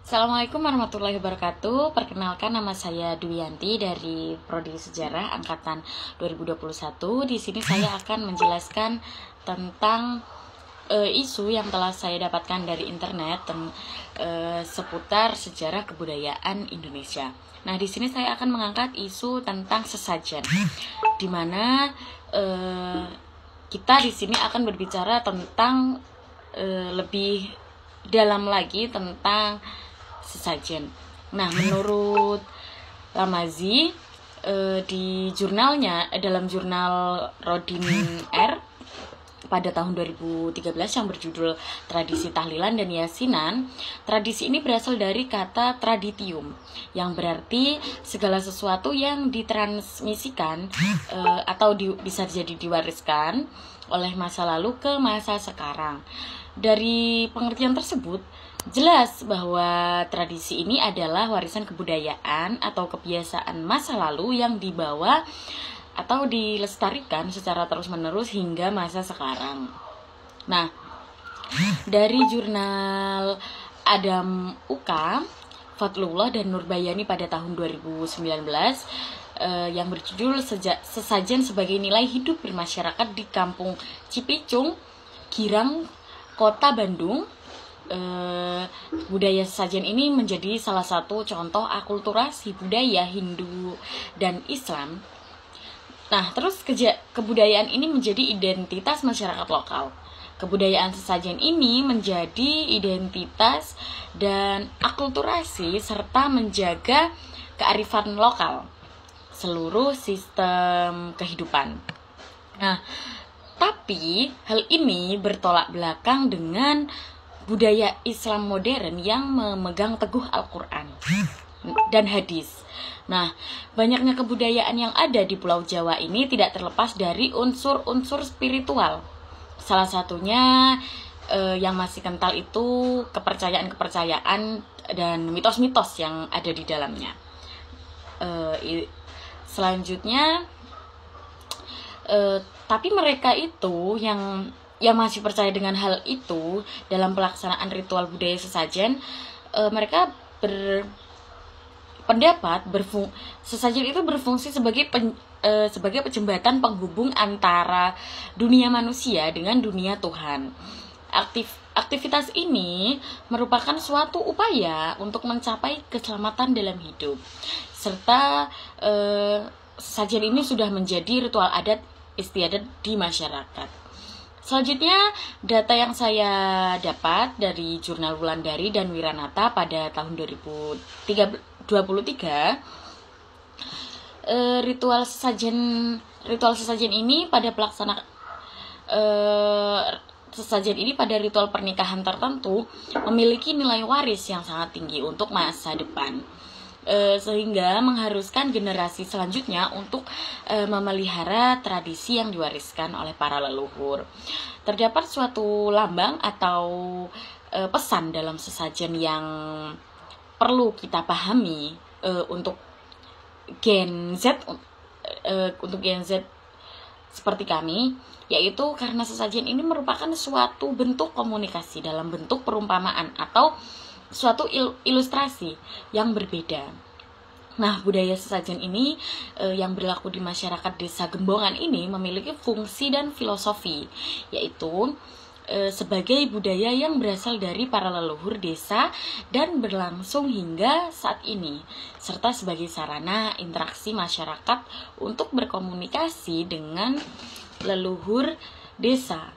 Assalamualaikum warahmatullahi wabarakatuh. Perkenalkan, nama saya Dwiyanti dari Prodi Sejarah angkatan 2021. Di sini saya akan menjelaskan tentang isu yang telah saya dapatkan dari internet seputar sejarah kebudayaan Indonesia. Nah, di sini saya akan mengangkat isu tentang sesajen, di mana kita di sini akan berbicara tentang lebih dalam lagi tentang sesajen. Nah, menurut Ramazi di jurnalnya, dalam jurnal Rodin R pada tahun 2013 yang berjudul Tradisi Tahlilan dan Yasinan, tradisi ini berasal dari kata traditium, yang berarti segala sesuatu yang ditransmisikan atau bisa jadi diwariskan oleh masa lalu ke masa sekarang. Dari pengertian tersebut, jelas bahwa tradisi ini adalah warisan kebudayaan atau kebiasaan masa lalu yang dibawa atau dilestarikan secara terus-menerus hingga masa sekarang. Nah, dari jurnal Adam UK, Fatlullah dan Nurbayani pada tahun 2019 yang berjudul Sesajen sebagai Nilai Hidup Bermasyarakat di Kampung Cipicung, Girang, Kota Bandung, budaya sesajen ini menjadi salah satu contoh akulturasi budaya Hindu dan Islam. Nah, terus kebudayaan ini menjadi identitas masyarakat lokal. Kebudayaan sesajen ini menjadi identitas dan akulturasi serta menjaga kearifan lokal seluruh sistem kehidupan. Nah, tapi hal ini bertolak belakang dengan budaya Islam modern yang memegang teguh Al-Quran dan hadis. Nah, banyaknya kebudayaan yang ada di Pulau Jawa ini tidak terlepas dari unsur-unsur spiritual. Salah satunya yang masih kental itu kepercayaan-kepercayaan dan mitos-mitos yang ada di dalamnya. Selanjutnya, tapi mereka itu yang masih percaya dengan hal itu dalam pelaksanaan ritual budaya sesajen, mereka berpendapat sesajen itu berfungsi sebagai jembatan penghubung antara dunia manusia dengan dunia Tuhan. Aktivitas ini merupakan suatu upaya untuk mencapai keselamatan dalam hidup, serta sesajen ini sudah menjadi ritual adat istiadat di masyarakat. Selanjutnya, data yang saya dapat dari jurnal Wulandari dan Wiranata pada tahun 2023, ritual sesajen ini pada ritual pernikahan tertentu memiliki nilai waris yang sangat tinggi untuk masa depan, sehingga mengharuskan generasi selanjutnya untuk memelihara tradisi yang diwariskan oleh para leluhur. Terdapat suatu lambang atau pesan dalam sesajen yang perlu kita pahami untuk Gen Z seperti kami, yaitu karena sesajen ini merupakan suatu bentuk komunikasi dalam bentuk perumpamaan atau suatu ilustrasi yang berbeda. Nah, budaya sesajen ini yang berlaku di masyarakat desa Gembongan ini memiliki fungsi dan filosofi, yaitu sebagai budaya yang berasal dari para leluhur desa dan berlangsung hingga saat ini, serta sebagai sarana interaksi masyarakat untuk berkomunikasi dengan leluhur desa.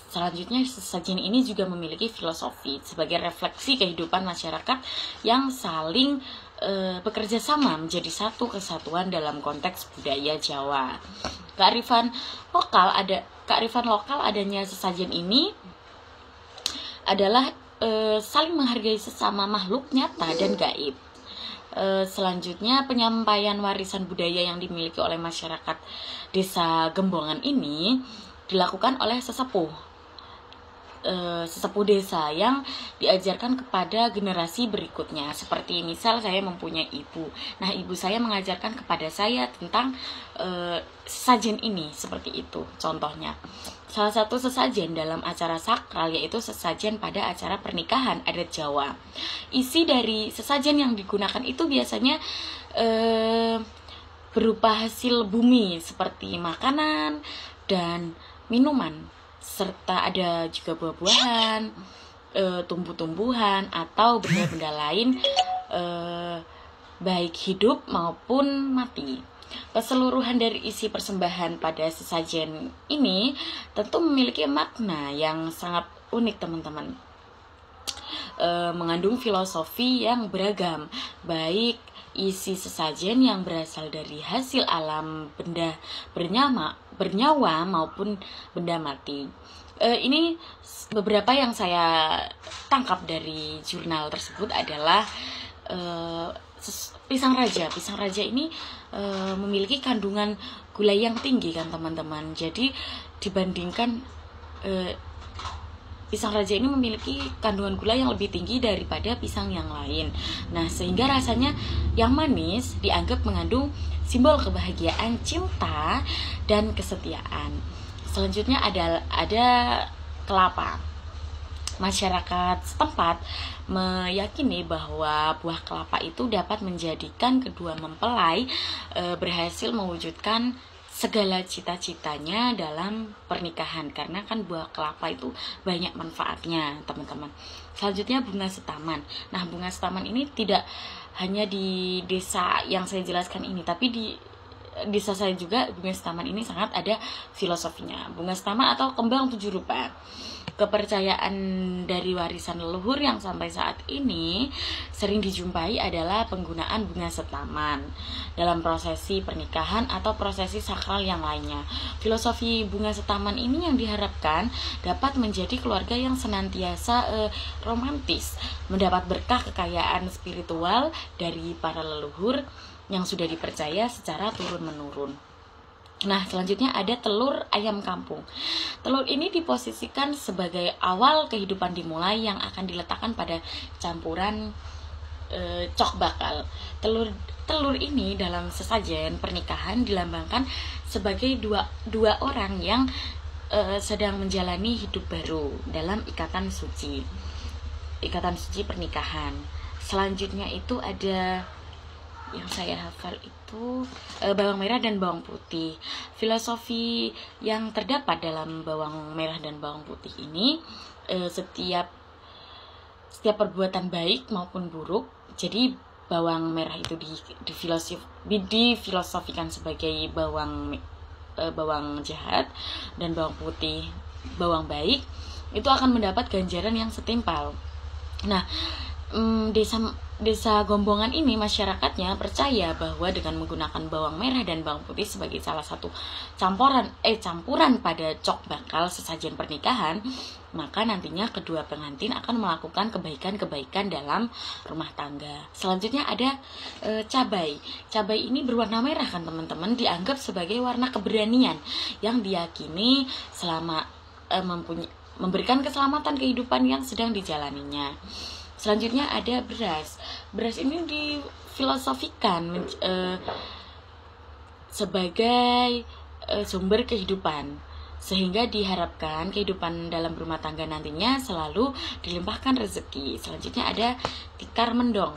Selanjutnya, sesajen ini juga memiliki filosofi sebagai refleksi kehidupan masyarakat yang saling bekerja sama menjadi satu kesatuan dalam konteks budaya Jawa. Kearifan lokal adanya sesajen ini adalah saling menghargai sesama makhluk nyata dan gaib. Selanjutnya, penyampaian warisan budaya yang dimiliki oleh masyarakat desa Gembongan ini dilakukan oleh sesepuh desa yang diajarkan kepada generasi berikutnya. Seperti misal saya mempunyai ibu. Nah, ibu saya mengajarkan kepada saya tentang sesajen ini, seperti itu contohnya. salah satu sesajen dalam acara sakral, yaitu sesajen pada acara pernikahan adat Jawa. Isi dari sesajen yang digunakan itu biasanya berupa hasil bumi seperti makanan dan minuman, serta ada juga buah-buahan, tumbuh-tumbuhan atau benda-benda lain, baik hidup maupun mati. Keseluruhan dari isi persembahan pada sesajen ini tentu memiliki makna yang sangat unik, teman-teman. Mengandung filosofi yang beragam, baik isi sesajen yang berasal dari hasil alam benda bernyawa maupun benda mati. Ini beberapa yang saya tangkap dari jurnal tersebut adalah pisang raja. Pisang raja ini memiliki kandungan gula yang tinggi kan, teman-teman. Jadi dibandingkan pisang raja ini memiliki kandungan gula yang lebih tinggi daripada pisang yang lain. Nah, sehingga rasanya yang manis dianggap mengandung simbol kebahagiaan, cinta, dan kesetiaan. Selanjutnya ada kelapa. Masyarakat setempat meyakini bahwa buah kelapa itu dapat menjadikan kedua mempelai berhasil mewujudkan segala cita-citanya dalam pernikahan, karena kan buah kelapa itu banyak manfaatnya, teman-teman. Selanjutnya bunga setaman. Nah, bunga setaman ini tidak hanya di desa yang saya jelaskan ini, tapi di desa saya juga bunga setaman ini sangat ada filosofinya. Bunga setaman atau kembang 7 rupa, kepercayaan dari warisan leluhur yang sampai saat ini sering dijumpai adalah penggunaan bunga setaman dalam prosesi pernikahan atau prosesi sakral yang lainnya. Filosofi bunga setaman ini yang diharapkan dapat menjadi keluarga yang senantiasa romantis, mendapat berkah kekayaan spiritual dari para leluhur yang sudah dipercaya secara turun-menurun. Nah, selanjutnya ada telur ayam kampung. Telur ini diposisikan sebagai awal kehidupan dimulai yang akan diletakkan pada campuran cok bakal. Telur ini dalam sesajen pernikahan dilambangkan sebagai dua orang yang sedang menjalani hidup baru dalam ikatan suci pernikahan. Selanjutnya itu ada yang saya hafal itu bawang merah dan bawang putih. Filosofi yang terdapat dalam bawang merah dan bawang putih ini, setiap perbuatan baik maupun buruk, jadi bawang merah itu difilosofikan sebagai bawang jahat, dan bawang putih bawang baik, itu akan mendapat ganjaran yang setimpal. Nah, desa Gombongan ini masyarakatnya percaya bahwa dengan menggunakan bawang merah dan bawang putih sebagai salah satu campuran pada cok bakal sesajen pernikahan, maka nantinya kedua pengantin akan melakukan kebaikan-kebaikan dalam rumah tangga. Selanjutnya ada cabai. Cabai ini berwarna merah kan, teman-teman, dianggap sebagai warna keberanian yang diyakini selama memberikan keselamatan kehidupan yang sedang dijalaninya. Selanjutnya ada beras. Beras ini difilosofikan sebagai sumber kehidupan, sehingga diharapkan kehidupan dalam rumah tangga nantinya selalu dilimpahkan rezeki. Selanjutnya ada tikar mendong.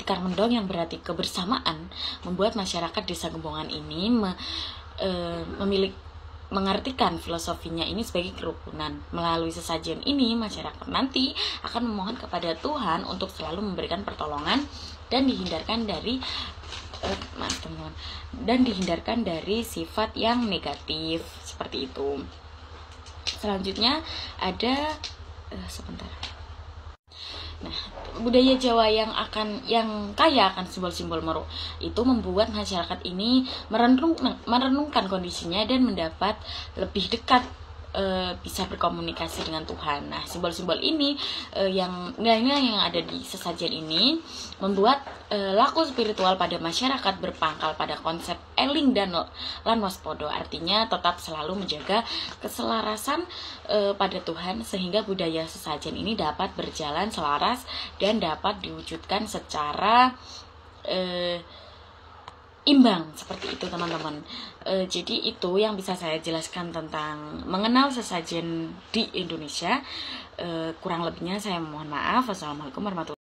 Tikar mendong yang berarti kebersamaan membuat masyarakat desa Gombongan ini mengartikan filosofinya ini sebagai kerukunan. Melalui sesajen ini, masyarakat nanti akan memohon kepada Tuhan untuk selalu memberikan pertolongan dan dihindarkan dari sifat yang negatif seperti itu. Selanjutnya ada Nah, budaya Jawa yang kaya akan simbol-simbol meru itu membuat masyarakat ini merenungkan kondisinya dan mendapat lebih dekat bisa berkomunikasi dengan Tuhan. Nah, simbol-simbol ini yang ada di sesajen ini membuat laku spiritual pada masyarakat berpangkal pada konsep eling dan lan waspodo, artinya tetap selalu menjaga keselarasan pada Tuhan, sehingga budaya sesajen ini dapat berjalan selaras dan dapat diwujudkan secara imbang, seperti itu teman-teman. Jadi itu yang bisa saya jelaskan tentang mengenal sesajen di Indonesia. Kurang lebihnya saya mohon maaf. Wassalamualaikum warahmatullahi wabarakatuh.